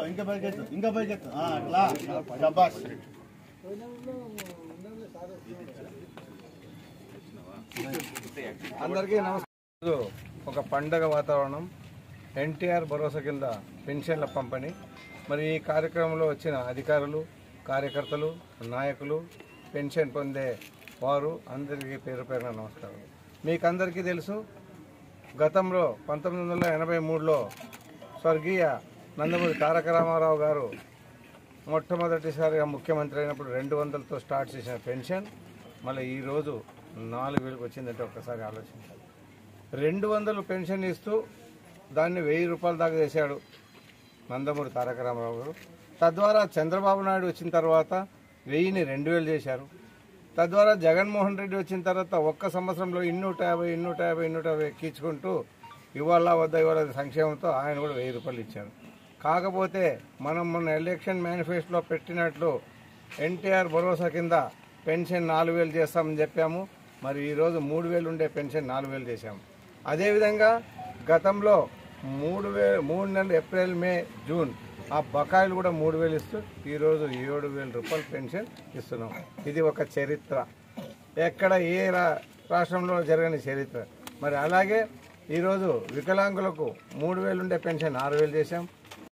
ఇంకా పైకి అట్లా శబాష్. అందరికీ నమస్కారం. ఒక పండగ వాతావరణం, ఎన్టీఆర్ భరోసా కింద పెన్షన్ల పంపిణీ. మరి ఈ కార్యక్రమంలో వచ్చిన అధికారులు, కార్యకర్తలు, నాయకులు, పెన్షన్ పొందే వారు అందరికీ పేరు పేరున నమస్కారం. మీకందరికీ తెలుసు, గతంలో 1983లో స్వర్గీయ నందమూరి తారక రామారావు గారు మొట్టమొదటిసారిగా ముఖ్యమంత్రి అయినప్పుడు 200తో స్టార్ట్ చేసిన పెన్షన్ మళ్ళీ ఈరోజు 4000కి వచ్చిందంటే ఒక్కసారి ఆలోచించాలి. 200 పెన్షన్ ఇస్తూ దాన్ని 1000 రూపాయల దాకా చేశాడు నందమూరి తారక రామారావు గారు. తద్వారా చంద్రబాబు నాయుడు వచ్చిన తర్వాత 1000ని 2000 చేశారు. తద్వారా జగన్మోహన్ రెడ్డి వచ్చిన తర్వాత ఒక్క సంవత్సరంలో 250 ఎక్కించుకుంటూ ఇవాళ సంక్షేమంతో ఆయన కూడా 1000 రూపాయలు ఇచ్చారు. కాకపోతే మనం మొన్న ఎలక్షన్ మేనిఫెస్టోలో పెట్టినట్లు ఎన్టీఆర్ భరోసా కింద పెన్షన్ 4000 చేస్తామని చెప్పాము. మరి ఈరోజు 3000 ఉండే పెన్షన్ 4000 చేశాము. అదేవిధంగా గతంలో 3 నెలలు ఏప్రిల్, మే, జూన్ ఆ బకాయిలు కూడా 3000 ఇస్తూ ఈరోజు 7000 రూపాయలు పెన్షన్ ఇస్తున్నాం. ఇది ఒక చరిత్ర, ఎక్కడ ఏ రాష్ట్రంలో జరగని చరిత్ర. మరి అలాగే ఈరోజు వికలాంగులకు 3000 ఉండే పెన్షన్ 6000 చేశాం.